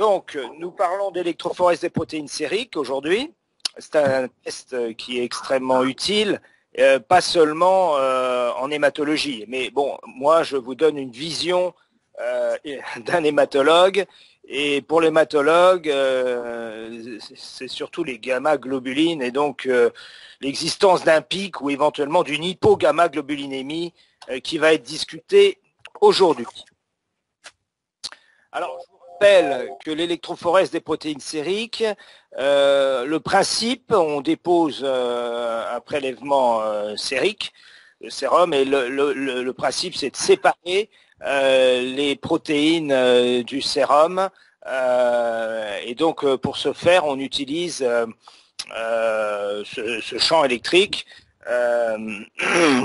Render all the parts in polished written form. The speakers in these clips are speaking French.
Donc, nous parlons d'électrophorèse des protéines sériques aujourd'hui. C'est un test qui est extrêmement utile, pas seulement en hématologie. Mais bon, moi, je vous donne une vision d'un hématologue. Et pour l'hématologue, c'est surtout les gamma-globulines et donc l'existence d'un pic ou éventuellement d'une hypogamma-globulinémie qui va être discutée aujourd'hui. Alors, je vous rappelle que l'électrophorèse des protéines sériques, le principe, on dépose un prélèvement sérique, le sérum, et le principe, c'est de séparer les protéines du sérum. Et donc, pour ce faire, on utilise ce champ électrique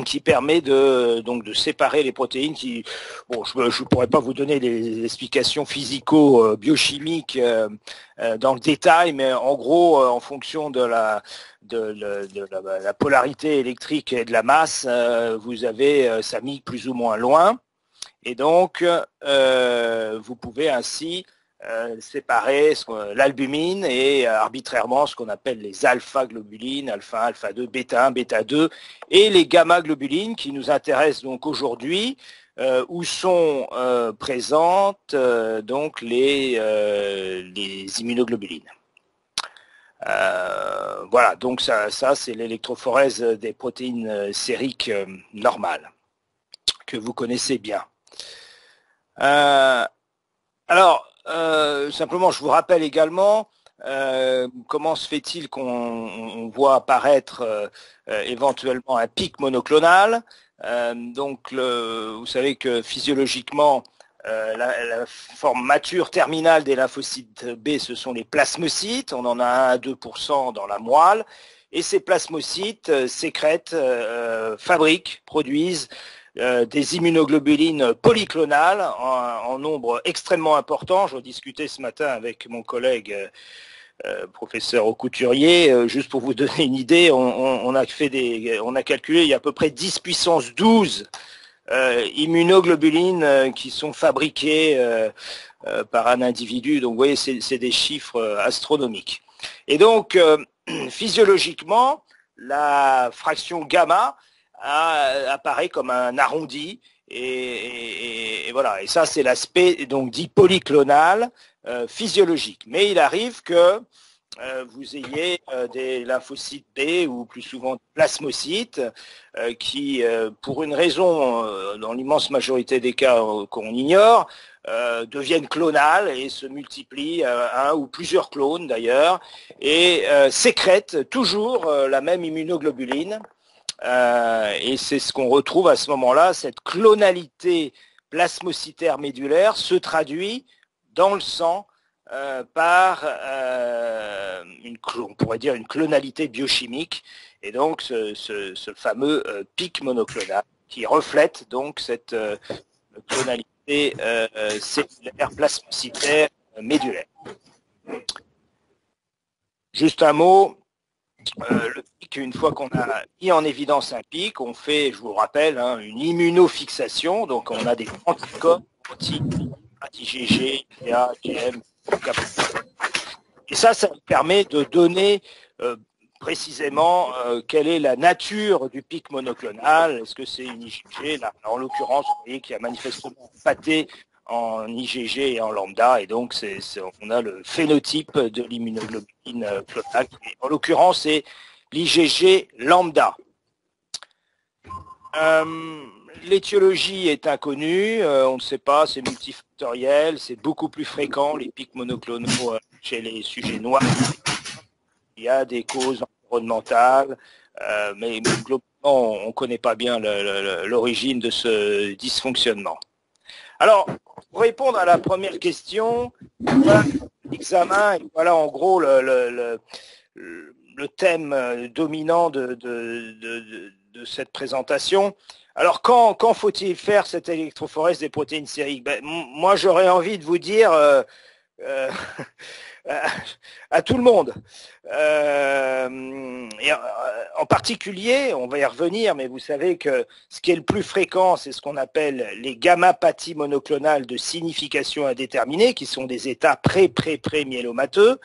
qui permet de séparer les protéines qui, bon, je ne pourrais pas vous donner les explications physico-biochimiques dans le détail, mais en gros, en fonction de la polarité électrique et de la masse, vous avez ça mis plus ou moins loin, et donc vous pouvez ainsi séparer l'albumine et arbitrairement ce qu'on appelle les alpha-globulines, alpha 1, alpha 2, bêta 1, bêta 2, et les gamma-globulines qui nous intéressent donc aujourd'hui, où sont présentes donc les immunoglobulines. Voilà, donc ça c'est l'électrophorèse des protéines sériques normales, que vous connaissez bien. Alors, simplement, je vous rappelle également comment se fait-il qu'on voit apparaître éventuellement un pic monoclonal. Donc, vous savez que physiologiquement, la forme mature terminale des lymphocytes B, ce sont les plasmocytes. On en a 1 à 2% dans la moelle. Et ces plasmocytes sécrètent, fabriquent, produisent des immunoglobulines polyclonales en nombre extrêmement important. J'en discutais ce matin avec mon collègue professeur Aucouturier. Juste pour vous donner une idée, on a calculé, il y a à peu près 10 puissance 12 immunoglobulines qui sont fabriquées par un individu. Donc vous voyez, c'est des chiffres astronomiques. Et donc, physiologiquement, la fraction gamma apparaît comme un arrondi, et voilà. Et ça, c'est l'aspect donc dit polyclonal physiologique. Mais il arrive que vous ayez des lymphocytes B ou plus souvent des plasmocytes qui, pour une raison dans l'immense majorité des cas qu'on ignore, deviennent clonales et se multiplient, un ou plusieurs clones d'ailleurs, et sécrètent toujours la même immunoglobuline. Et c'est ce qu'on retrouve à ce moment-là, cette clonalité plasmocytaire médulaire se traduit dans le sang par on pourrait dire une clonalité biochimique, et donc ce fameux pic monoclonal qui reflète donc cette clonalité cellulaire plasmocytaire médulaire. Juste un mot. Le pic, une fois qu'on a mis en évidence un pic, on fait, je vous rappelle, une immunofixation. Donc on a des anticorps, anti-IgG, IgA, IgM, et ça permet de donner précisément quelle est la nature du pic monoclonal. Est-ce que c'est une IgG? Là, en l'occurrence, vous voyez qu'il y a manifestement pâté en IgG et en lambda, et donc on a le phénotype de l'immunoglobuline clonale. En l'occurrence, c'est l'IgG lambda. L'étiologie est inconnue, on ne sait pas, c'est multifactoriel, c'est beaucoup plus fréquent, les pics monoclonaux chez les sujets noirs. Il y a des causes environnementales, mais globalement, on ne connaît pas bien l'origine de ce dysfonctionnement. Alors, pour répondre à la première question, voilà l'examen, et voilà en gros le thème dominant de cette présentation. Alors, quand faut-il faire cette électrophorèse des protéines sériques? Moi, j'aurais envie de vous dire à tout le monde. En particulier, on va y revenir, mais vous savez que ce qui est le plus fréquent, c'est ce qu'on appelle les gammapathies monoclonales de signification indéterminée, qui sont des états pré-myélomateux,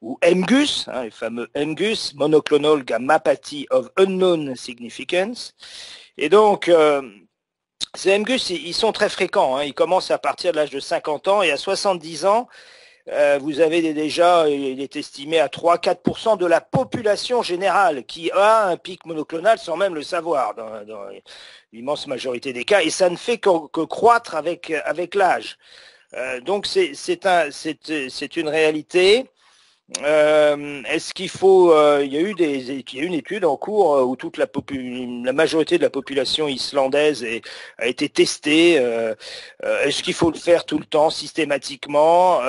ou MGUS, les fameux MGUS, Monoclonal Gammopathy of Unknown Significance. Et donc, ces MGUS, ils sont très fréquents, ils commencent à partir de l'âge de 50 ans, et à 70 ans, vous avez déjà, il est estimé à 3-4% de la population générale qui a un pic monoclonal sans même le savoir, dans l'immense majorité des cas, et ça ne fait que croître avec l'âge. Donc c'est une réalité. Est-ce qu'il faut il y a une étude en cours où toute la majorité de la population islandaise a été testée. Est-ce qu'il faut le faire tout le temps systématiquement?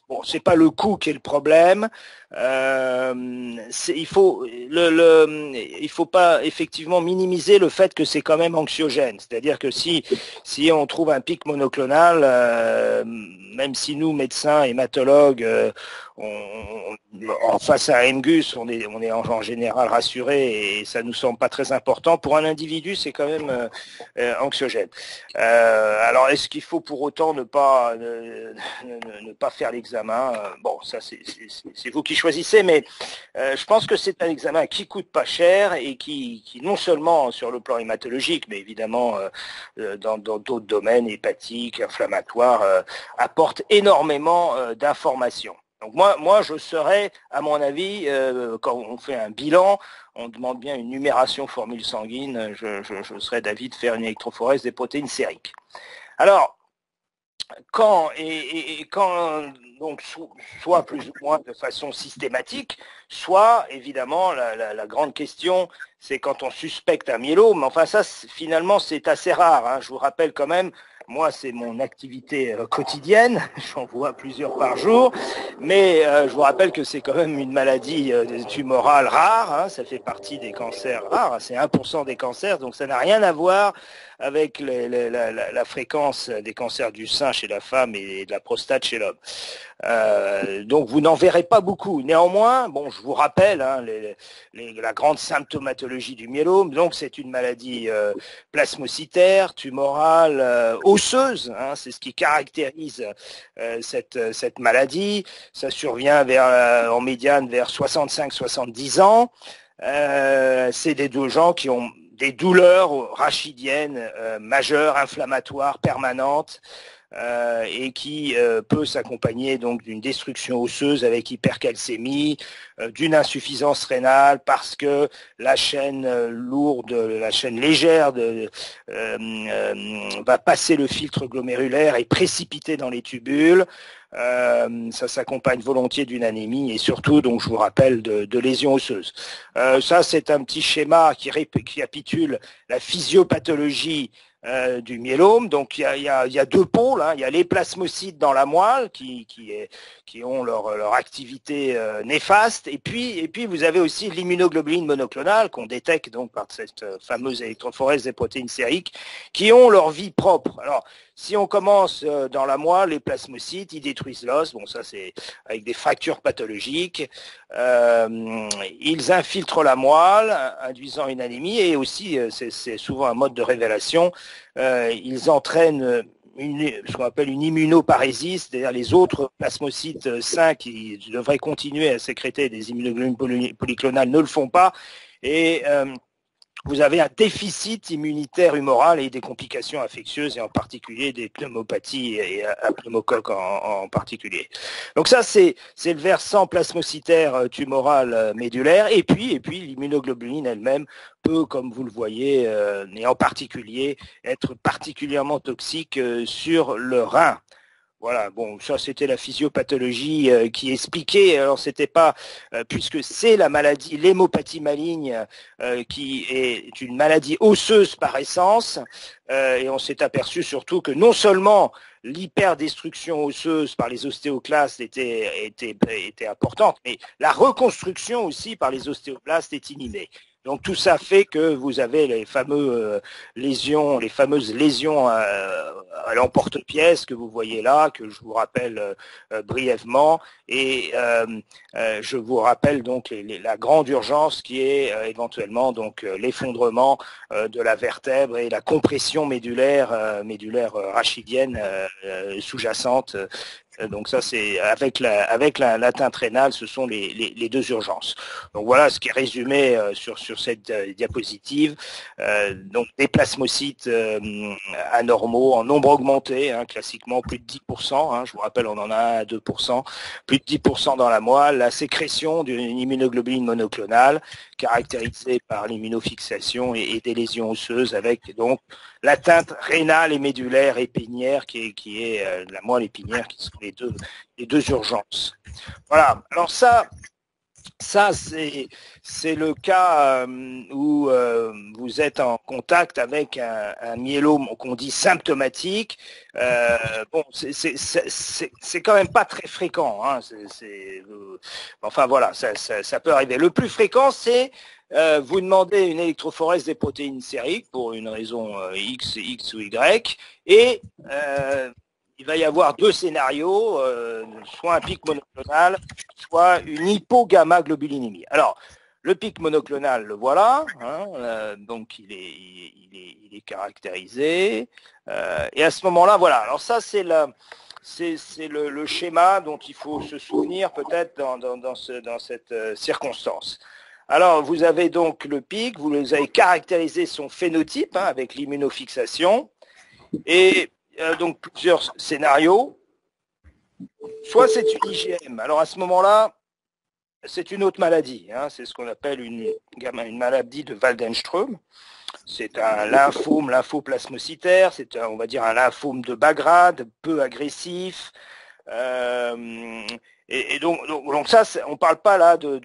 Bon, c'est pas le coût qui est le problème. Il faut pas effectivement minimiser le fait que c'est quand même anxiogène. C'est-à-dire que si on trouve un pic monoclonal, même si nous médecins hématologues face à MGUS, on est en général rassuré et ça nous semble pas très important. Pour un individu, c'est quand même anxiogène. Alors, est-ce qu'il faut pour autant ne pas faire l'examen? Bon, ça c'est vous qui choisissez, mais je pense que c'est un examen qui coûte pas cher et qui non seulement sur le plan hématologique, mais évidemment dans d'autres domaines hépatiques, inflammatoires, apporte énormément d'informations. Donc moi, je serais, à mon avis, quand on fait un bilan, on demande bien une numération formule sanguine, je serais d'avis de faire une électrophorèse des protéines sériques. Alors, quand donc soit plus ou moins de façon systématique, soit évidemment la grande question, c'est quand on suspecte un myélome. Enfin ça, finalement, c'est assez rare. Je vous rappelle quand même. Moi, c'est mon activité quotidienne, j'en vois plusieurs par jour, mais je vous rappelle que c'est quand même une maladie tumorale rare, ça fait partie des cancers rares, c'est 1% des cancers, donc ça n'a rien à voir avec la fréquence des cancers du sein chez la femme et de la prostate chez l'homme. Donc vous n'en verrez pas beaucoup. Néanmoins, bon, je vous rappelle la grande symptomatologie du myélome. Donc c'est une maladie plasmocytaire, tumorale, osseuse. C'est ce qui caractérise cette maladie. Ça survient en médiane vers 65-70 ans. C'est des deux gens qui ont des douleurs rachidiennes majeures, inflammatoires, permanentes, et qui peut s'accompagner donc d'une destruction osseuse avec hypercalcémie, d'une insuffisance rénale parce que la chaîne lourde, la chaîne légère va passer le filtre glomérulaire et précipiter dans les tubules. Ça s'accompagne volontiers d'une anémie et surtout, donc je vous rappelle, de lésions osseuses. Ça, c'est un petit schéma qui récapitule la physiopathologie du myélome. Donc il y a deux pôles. Il y a les plasmocytes dans la moelle qui ont leur activité néfaste, et puis vous avez aussi l'immunoglobuline monoclonale qu'on détecte donc par cette fameuse électrophorèse des protéines sériques, qui ont leur vie propre. Alors si on commence dans la moelle, les plasmocytes, ils détruisent l'os. Bon, ça c'est avec des fractures pathologiques. Ils infiltrent la moelle, induisant une anémie, et aussi, c'est souvent un mode de révélation, ils entraînent ce qu'on appelle une immunoparésie, c'est-à-dire les autres plasmocytes sains qui devraient continuer à sécréter des immunoglobulines polyclonales ne le font pas, et vous avez un déficit immunitaire humoral et des complications infectieuses, et en particulier des pneumopathies et un pneumocoque en particulier. Donc ça, c'est le versant plasmocytaire tumoral médulaire, et puis l'immunoglobuline elle-même peut, comme vous le voyez, et en particulier, être particulièrement toxique sur le rein. Voilà, bon, ça c'était la physiopathologie qui expliquait. Alors c'était pas, puisque c'est la maladie, l'hémopathie maligne, qui est une maladie osseuse par essence, et on s'est aperçu surtout que non seulement l'hyperdestruction osseuse par les ostéoclastes était importante, mais la reconstruction aussi par les ostéoblastes est inhibée. Donc tout ça fait que vous avez les fameuses lésions à l'emporte-pièce que vous voyez là, que je vous rappelle brièvement, et je vous rappelle donc la grande urgence qui est éventuellement donc l'effondrement de la vertèbre et la compression médulaire rachidienne sous-jacente. Donc ça, c'est avec l'atteinte rénale, ce sont les deux urgences. Donc voilà ce qui est résumé sur cette diapositive. Donc des plasmocytes anormaux en nombre augmenté, hein, classiquement plus de 10%. Hein, je vous rappelle, on en a 2%, plus de 10% dans la moelle. La sécrétion d'une immunoglobuline monoclonale caractérisée par l'immunofixation et des lésions osseuses, avec donc l'atteinte rénale et médulaire épinière qui est la moelle épinière, qui sont les deux urgences. Voilà. Alors ça c'est le cas où vous êtes en contact avec un myélome qu'on dit symptomatique. Bon, c'est quand même pas très fréquent. Hein, enfin voilà, ça peut arriver. Le plus fréquent, c'est vous demandez une électrophorèse des protéines sériques pour une raison X ou Y, et il va y avoir deux scénarios, soit un pic monoclonal, soit une hypogamma-globulinémie. Alors, le pic monoclonal, le voilà, hein, donc il est caractérisé, et à ce moment-là, voilà. Alors ça, c'est le schéma dont il faut se souvenir peut-être dans cette circonstance. Alors, vous avez donc le pic, vous avez caractérisé son phénotype hein, avec l'immunofixation, et donc plusieurs scénarios. Soit c'est une IgM. Alors à ce moment-là, c'est une autre maladie. Hein. C'est ce qu'on appelle une maladie de Waldenström. C'est un lymphoplasmocytaire. C'est on va dire un lymphome de bas grade, peu agressif. Et donc ça, on ne parle pas là de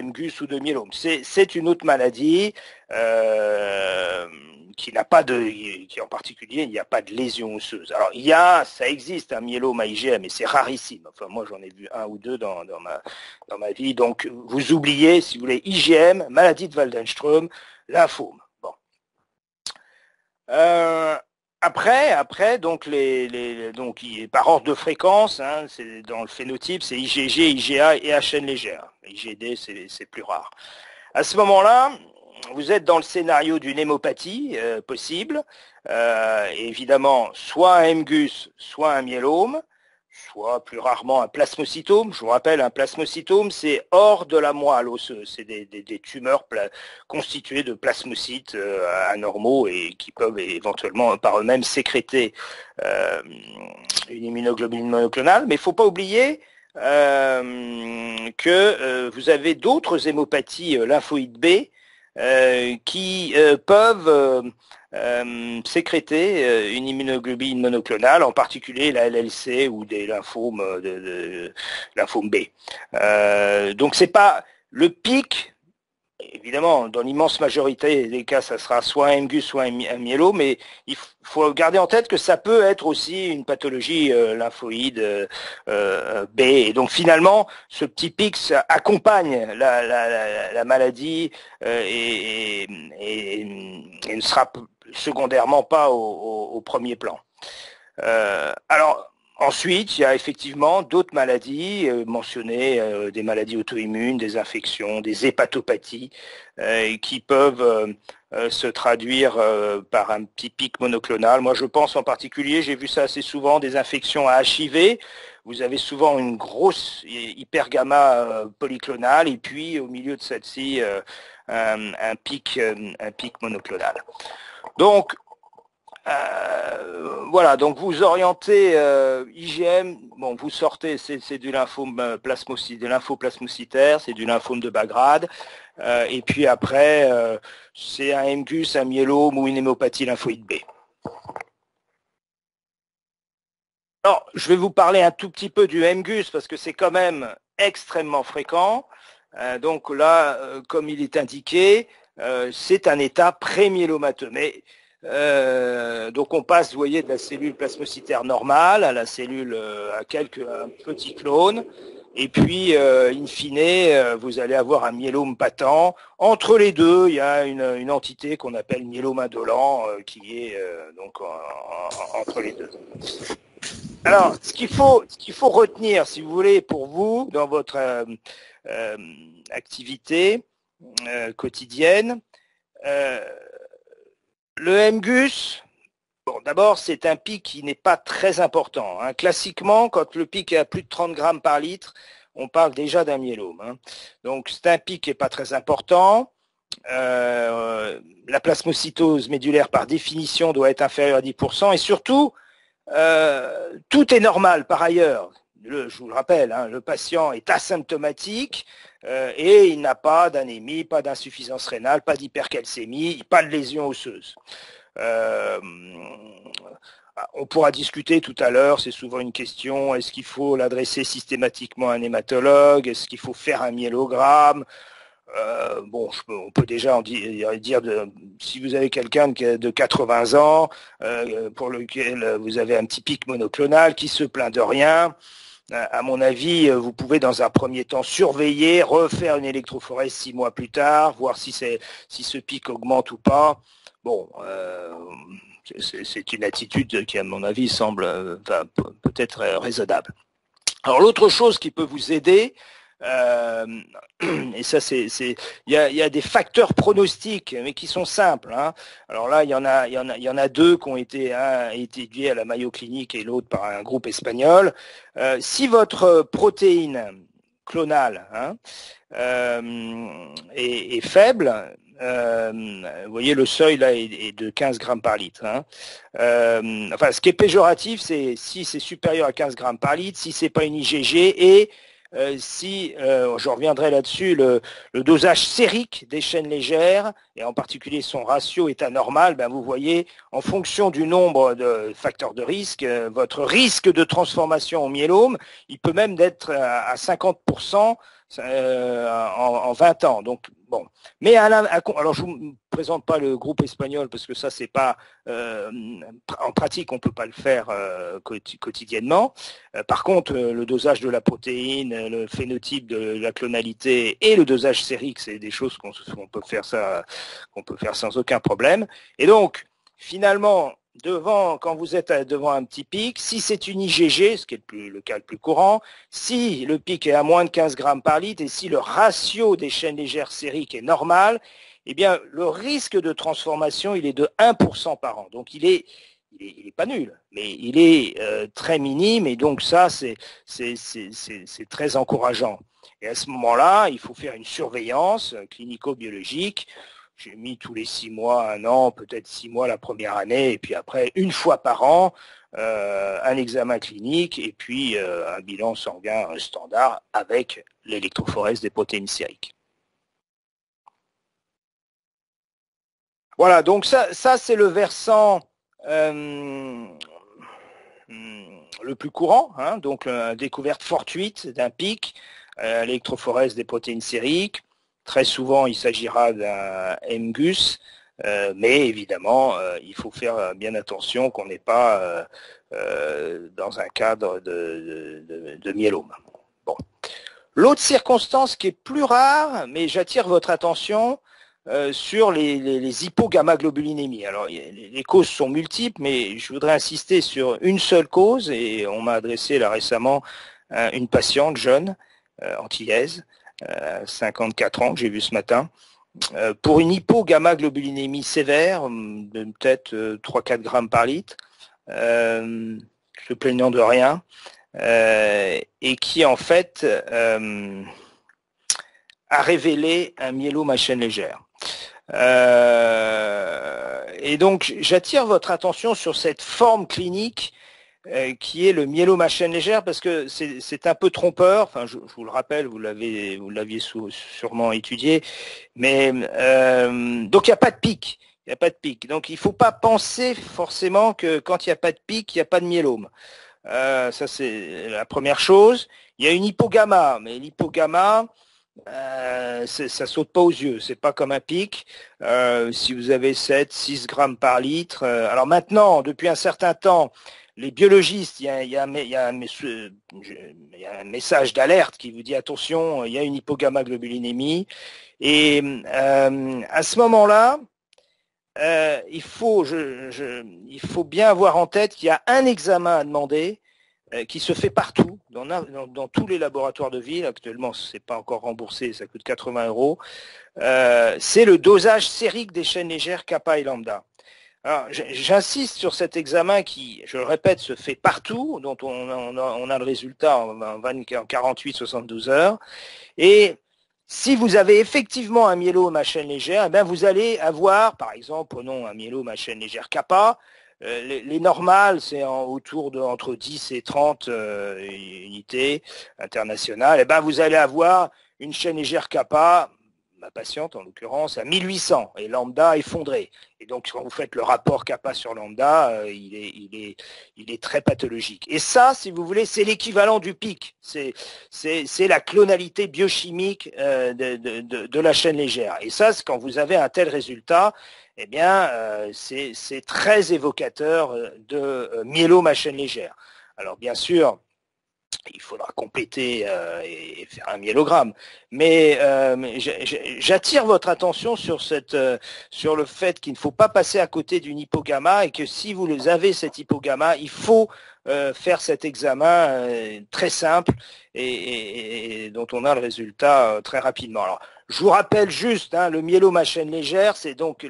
MGUS ou de myélome. C'est une autre maladie qui en particulier, il n'y a pas de lésion osseuse. Alors ça existe un myélome à IgM, mais c'est rarissime. Enfin, moi, j'en ai vu un ou deux dans ma vie. Donc, vous oubliez, si vous voulez, IgM, maladie de Waldenström, lymphome. Bon. Après, donc donc par ordre de fréquence, hein, c'est dans le phénotype, c'est IgG, IgA et HN légère. IgD, c'est plus rare. À ce moment-là, vous êtes dans le scénario d'une hémopathie possible, et évidemment, soit un MGUS, soit un myélome, soit plus rarement un plasmocytome. Je vous rappelle, un plasmocytome, c'est hors de la moelle osseuse. C'est des tumeurs constituées de plasmocytes anormaux et qui peuvent éventuellement par eux-mêmes sécréter une immunoglobuline monoclonale. Mais il ne faut pas oublier que vous avez d'autres hémopathies lymphoïdes B qui peuvent sécréter une immunoglobuline monoclonale, en particulier la LLC ou des lymphomes lymphome B. Donc c'est pas le pic. Évidemment, dans l'immense majorité des cas, ça sera soit un MGUS, soit un myélome, mais il faut garder en tête que ça peut être aussi une pathologie lymphoïde B. Et donc finalement, ce petit pic accompagne la maladie et ne sera secondairement pas au premier plan. Alors, ensuite, il y a effectivement d'autres maladies mentionnées, des maladies auto-immunes, des infections, des hépatopathies, qui peuvent se traduire par un petit pic monoclonal. Moi, je pense en particulier, j'ai vu ça assez souvent, des infections à HIV. Vous avez souvent une grosse hypergamma polyclonale, et puis au milieu de celle-ci, un pic monoclonal. Donc, voilà, donc vous orientez IgM, bon, vous sortez, c'est du lymphome lymphoplasmocytaire, c'est du lymphome de bas grade, et puis après, c'est un MGUS, un myélome ou une hémopathie lymphoïde B. Alors, je vais vous parler un tout petit peu du MGUS parce que c'est quand même extrêmement fréquent. Donc là, comme il est indiqué, c'est un état pré-myélomateux. Mais donc on passe, vous voyez, de la cellule plasmocytaire normale à la cellule à un petit clone. Et puis, in fine, vous allez avoir un myélome patent. Entre les deux, il y a une entité qu'on appelle myélome indolent qui est donc entre les deux. Alors, ce qu'il faut retenir, si vous voulez, pour vous, dans votre activité quotidienne, le MGUS, bon, d'abord, c'est un pic qui n'est pas très important. Hein. Classiquement, quand le pic est à plus de 30 grammes par litre, on parle déjà d'un myélome. Hein. Donc, c'est un pic qui n'est pas très important. La plasmocytose médulaire, par définition, doit être inférieure à 10%. Et surtout, tout est normal par ailleurs. Je vous le rappelle, hein, le patient est asymptomatique et il n'a pas d'anémie, pas d'insuffisance rénale, pas d'hypercalcémie, pas de lésion osseuse. On pourra discuter tout à l'heure, c'est souvent une question, est-ce qu'il faut l'adresser systématiquement à un hématologue, est-ce qu'il faut faire un myélogramme? Bon, on peut déjà en dire, si vous avez quelqu'un de 80 ans, pour lequel vous avez un petit pic monoclonal qui se plaint de rien, à mon avis, vous pouvez dans un premier temps surveiller, refaire une électrophorèse 6 mois plus tard, voir si ce pic augmente ou pas. Bon, c'est une attitude qui, à mon avis, semble peut-être raisonnable. Alors l'autre chose qui peut vous aider, et ça il y a des facteurs pronostiques mais qui sont simples. Hein. Alors là il y en a deux qui ont été étudiés à la Mayo Clinic et l'autre par un groupe espagnol. Si votre protéine clonale est faible, vous voyez le seuil là est de 15 grammes par litre. Hein. Enfin, ce qui est péjoratif, c'est si c'est supérieur à 15 grammes par litre, si c'est pas une IgG et si, je reviendrai là-dessus, le dosage sérique des chaînes légères, et en particulier son ratio est anormal, ben vous voyez, en fonction du nombre de facteurs de risque, votre risque de transformation en myélome, il peut même être à 50% en 20 ans. Donc, bon. Mais alors, je vous présente pas le groupe espagnol parce que ça, c'est pas en pratique, on peut pas le faire quotidiennement. Par contre, le dosage de la protéine, le phénotype de la clonalité et le dosage sérique, c'est des choses qu'on peut faire sans aucun problème. Et donc, finalement, quand vous êtes devant un petit pic, si c'est une IgG, ce qui est le cas le plus courant, si le pic est à moins de 15 grammes par litre et si le ratio des chaînes légères sériques est normal, eh bien, le risque de transformation, il est de 1% par an. Donc, il est pas nul, mais il est très minime et donc ça, c'est très encourageant. Et à ce moment-là, il faut faire une surveillance clinico-biologique. J'ai mis tous les 6 mois, 1 an, peut-être 6 mois la première année, et puis après, une fois par an, un examen clinique et puis un bilan sanguin standard avec l'électrophorèse des protéines sériques. Voilà, donc ça c'est le versant le plus courant, hein, donc la découverte fortuite d'un pic, l'électrophorèse des protéines sériques. Très souvent, il s'agira d'un MGUS, mais évidemment, il faut faire bien attention qu'on n'est pas dans un cadre de myélome. Bon. L'autre circonstance qui est plus rare, mais j'attire votre attention sur les hypogammaglobulinémies. Alors, les causes sont multiples, mais je voudrais insister sur une seule cause, et on m'a adressé là récemment une patiente jeune, antillaise, 54 ans, que j'ai vu ce matin, pour une hypogammaglobulinémie sévère, de peut-être 3-4 grammes par litre, se plaignant de rien, et qui en fait a révélé un myélome à chaîne légère. Et donc j'attire votre attention sur cette forme clinique qui est le myélome à chaîne légère parce que c'est un peu trompeur. Enfin, je vous le rappelle, vous l'aviez sûrement étudié, mais donc il n'y a pas de pic. Il n'y a pas de pic. Donc il ne faut pas penser forcément que quand il n'y a pas de pic, il n'y a pas de myélome. Ça c'est la première chose. Il y a une hypogamma, mais l'hypogamma, ça saute pas aux yeux, c'est pas comme un pic. Si vous avez 7, 6 grammes par litre. Alors maintenant, depuis un certain temps, les biologistes, il y a un message d'alerte qui vous dit attention, il y a une hypogammaglobulinémie. Et à ce moment-là, il faut bien avoir en tête qu'il y a un examen à demander qui se fait partout, dans tous les laboratoires de ville. Actuellement, c'est pas encore remboursé, ça coûte 80 euros. C'est le dosage sérique des chaînes légères kappa et lambda. Alors, j'insiste sur cet examen qui, je le répète, se fait partout, dont on a le résultat en 48-72 heures. Et si vous avez effectivement un myélome à chaîne légère, eh bien vous allez avoir, par exemple, prenons un myélome à chaîne légère kappa, les normales, c'est autour de entre 10 et 30 unités internationales, et ben vous allez avoir une chaîne légère kappa, ma patiente en l'occurrence, à 1800 et lambda effondré. Et donc quand vous faites le rapport kappa sur lambda, il est très pathologique. Et ça, si vous voulez, c'est l'équivalent du pic. C'est la clonalité biochimique de la chaîne légère. Et ça, quand vous avez un tel résultat, eh bien, c'est très évocateur de myélome à chaîne légère. Alors bien sûr, il faudra compléter et faire un myélogramme. Mais j'attire votre attention sur sur le fait qu'il ne faut pas passer à côté d'une hypogamma et que si vous avez cette hypogamma, il faut faire cet examen très simple et dont on a le résultat très rapidement. Alors, je vous rappelle juste, hein, le myélome à chaîne légère, c'est donc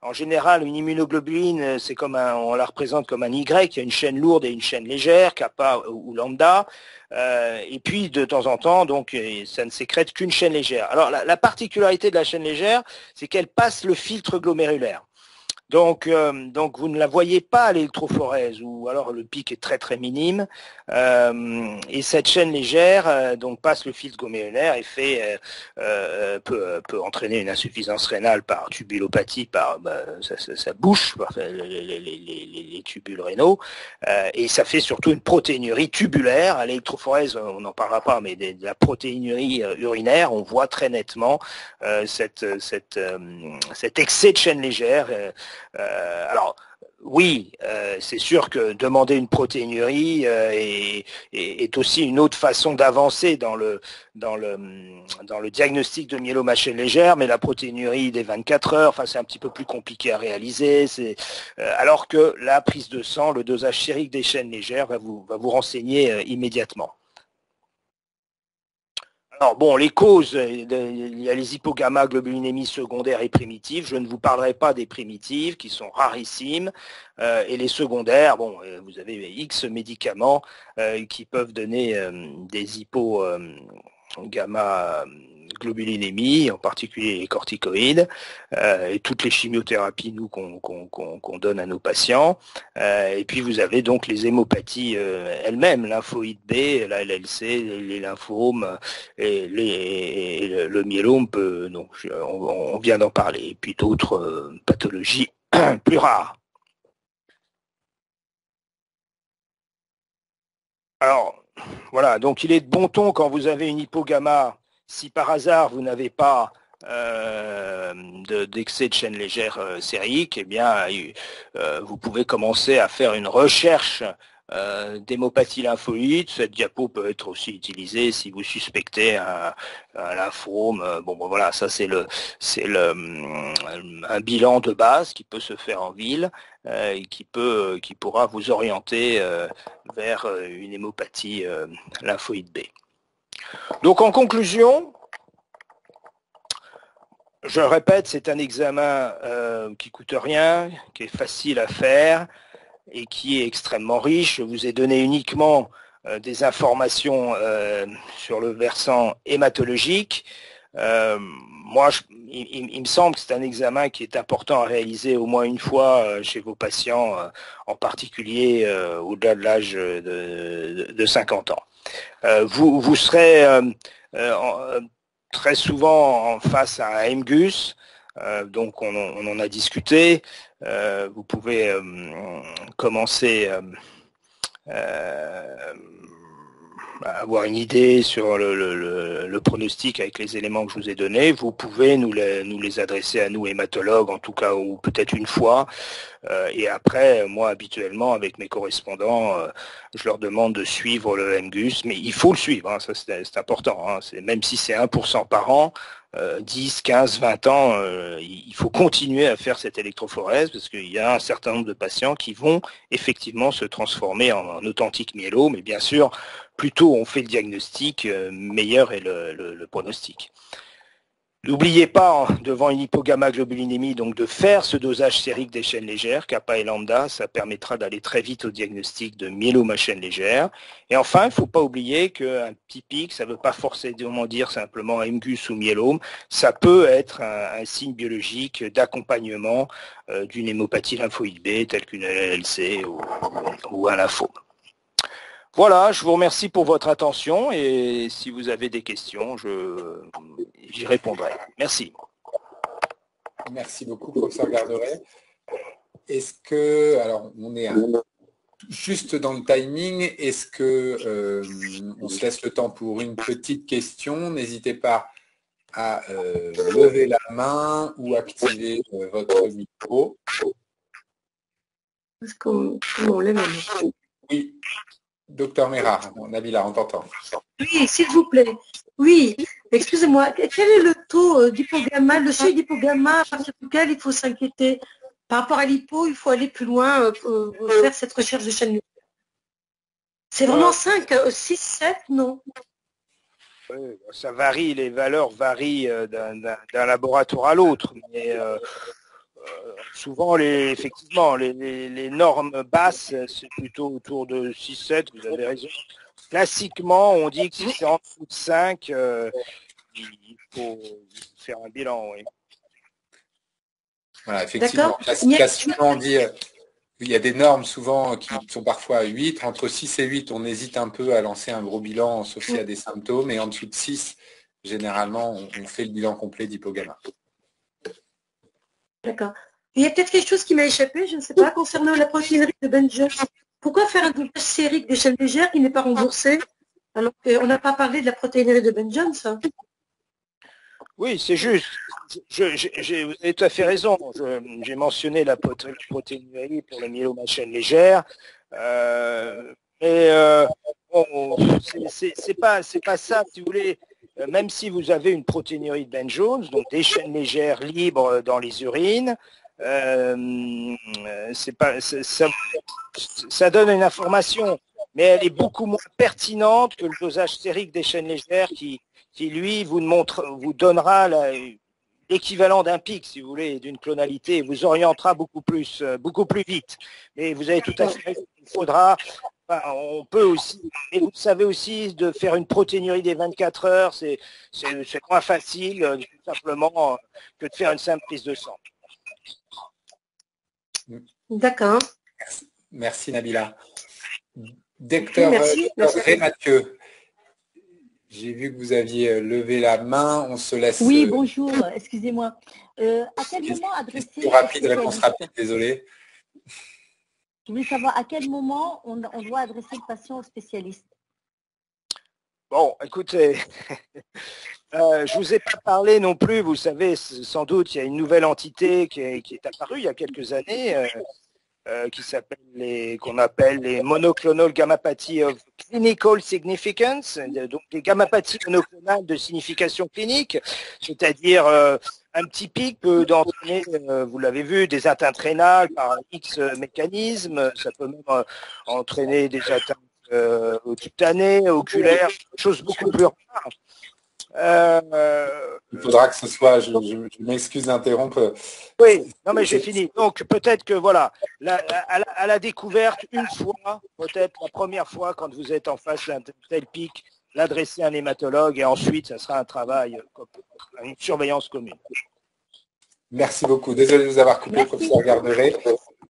en général une immunoglobuline, c'est comme on la représente comme un Y, il y a une chaîne lourde et une chaîne légère, kappa ou lambda. Et puis de temps en temps, donc ça ne sécrète qu'une chaîne légère. Alors la particularité de la chaîne légère, c'est qu'elle passe le filtre glomérulaire. Donc vous ne la voyez pas à l'électrophorèse ou alors le pic est très très minime et cette chaîne légère donc passe le filtre glomérulaire et peut entraîner une insuffisance rénale par tubulopathie, par ça bouche les tubules rénaux et ça fait surtout une protéinurie tubulaire. À l'électrophorèse, on n'en parlera pas, mais de la protéinurie urinaire, on voit très nettement cet excès de chaîne légère. Alors, oui, c'est sûr que demander une protéinurie est aussi une autre façon d'avancer dans le diagnostic de myélome à chaîne légère, mais la protéinurie des 24 heures, enfin, c'est un petit peu plus compliqué à réaliser. Alors que la prise de sang, le dosage sérique des chaînes légères va vous renseigner immédiatement. Alors bon, les causes, il y a les hypogamma-globulinémies secondaires et primitives. Je ne vous parlerai pas des primitives qui sont rarissimes. Et les secondaires, bon, vous avez X médicaments qui peuvent donner des hypogamma globulinémies, en particulier les corticoïdes, et toutes les chimiothérapies nous qu'on donne à nos patients. Et puis vous avez donc les hémopathies elles-mêmes, lymphoïde B, la LLC, les lymphomes et le myélome peut, donc on vient d'en parler, et puis d'autres pathologies plus rares. Alors, voilà, donc il est de bon ton quand vous avez une hypogamma, si par hasard vous n'avez pas d'excès de chaîne légère sérique, eh bien, vous pouvez commencer à faire une recherche d'hémopathie lymphoïde. Cette diapo peut être aussi utilisée si vous suspectez un lymphome. Bon, voilà, ça un bilan de base qui peut se faire en ville et qui pourra vous orienter vers une hémopathie lymphoïde B. Donc en conclusion, je le répète, c'est un examen qui coûte rien, qui est facile à faire et qui est extrêmement riche. Je vous ai donné uniquement des informations sur le versant hématologique. Moi, il me semble que c'est un examen qui est important à réaliser au moins une fois chez vos patients, en particulier au-delà de l'âge de 50 ans. Vous serez très souvent face à un MGUS, donc on en a discuté. Vous pouvez commencer avoir une idée sur le pronostic avec les éléments que je vous ai donnés, vous pouvez nous les adresser à nous, hématologues, en tout cas, ou peut-être une fois. Et après, moi, habituellement, avec mes correspondants, je leur demande de suivre le MGUS, mais il faut le suivre, hein, ça c'est important. Hein, même si c'est 1% par an, 10, 15, 20 ans, il faut continuer à faire cette électrophorèse parce qu'il y a un certain nombre de patients qui vont effectivement se transformer en authentique myélome. Et bien sûr, plus tôt on fait le diagnostic, meilleur est le pronostic. N'oubliez pas, devant une hypogammaglobulinémie, donc de faire ce dosage sérique des chaînes légères, kappa et lambda, ça permettra d'aller très vite au diagnostic de myélome à chaîne légère. Et enfin, il ne faut pas oublier qu'un petit pic, ça ne veut pas forcément dire simplement MGUS ou myélome, ça peut être un signe biologique d'accompagnement d'une hémopathie lymphoïde B, telle qu'une LLC ou un lymphome. Voilà, je vous remercie pour votre attention et si vous avez des questions, j'y répondrai. Merci. Merci beaucoup, professeur Garderet. Est-ce que, alors on est juste dans le timing, est-ce que on se laisse le temps pour une petite question? N'hésitez pas à lever la main ou activer votre micro. Est-ce qu'on lève la main? Oui, docteur Mérard, Nabila, on t'entend. Oui, s'il vous plaît. Oui, excusez-moi. Quel est le taux d'hypogamma, le seuil d'hypogamma à partir duquel il faut s'inquiéter? Par rapport à l'hypo, il faut aller plus loin pour faire cette recherche de chaîne légère. C'est vraiment 5, 6, 7, non? Oui, ça varie, les valeurs varient d'un laboratoire à l'autre, mais souvent, effectivement, les normes basses, c'est plutôt autour de 6-7, vous avez raison. Classiquement, on dit que si c'est en dessous de 5, il faut faire un bilan, oui. Voilà, effectivement, classiquement, on dit il y a des normes souvent qui sont parfois à 8. Entre 6 et 8, on hésite un peu à lancer un gros bilan, sauf s'il y a des symptômes. Et en dessous de 6, généralement, on fait le bilan complet d'hypogamma. D'accord. Il y a peut-être quelque chose qui m'a échappé, je ne sais pas, concernant la protéinerie de Ben Jones. Pourquoi faire un dosage sérique des chaînes légères qui n'est pas remboursé alors qu'on n'a pas parlé de la protéinerie de Ben Jones? Oui, c'est juste. Vous avez tout à fait raison. J'ai mentionné la protéinurie pour le myélome à chaîne légère. Mais bon, c'est pas ça, si vous voulez. Même si vous avez une protéinurie de Ben Jones, donc des chaînes légères libres dans les urines, ça donne une information, mais elle est beaucoup moins pertinente que le dosage sérique des chaînes légères qui lui, vous donnera l'équivalent d'un pic, si vous voulez, d'une clonalité, et vous orientera beaucoup plus vite. Mais vous avez tout à fait raison, il faudra, on peut aussi, et vous savez aussi, de faire une protéinurie des 24 heures, c'est moins facile, tout simplement, que de faire une simple prise de sang. D'accord. Merci Nabila. Docteur Ray Mathieu. J'ai vu que vous aviez levé la main, on se laisse... Oui, bonjour, excusez-moi. À quel moment adresser... Rapide, réponse rapide, désolé. Je voulais savoir à quel moment on doit adresser le patient au spécialiste. Bon, écoutez, je ne vous ai pas parlé non plus, vous savez, sans doute, il y a une nouvelle entité qui est apparue il y a quelques années, qu'on appelle les monoclonal gammapathies of clinical significance, donc les gammapathies monoclonales de signification clinique, c'est-à-dire un petit pic peut entraîner, vous l'avez vu, des atteintes rénales par X mécanismes, ça peut même entraîner des atteintes cutanées, oculaires, choses beaucoup plus rares. Il faudra que ce soit, je m'excuse d'interrompre. Oui, non mais j'ai fini. Donc peut-être que voilà, à la découverte, une fois, peut-être la première fois quand vous êtes en face d'un tel pic, l'adresser à un hématologue et ensuite ça sera un travail, une surveillance commune. Merci beaucoup. Désolé de vous avoir coupé, professeur Garderet.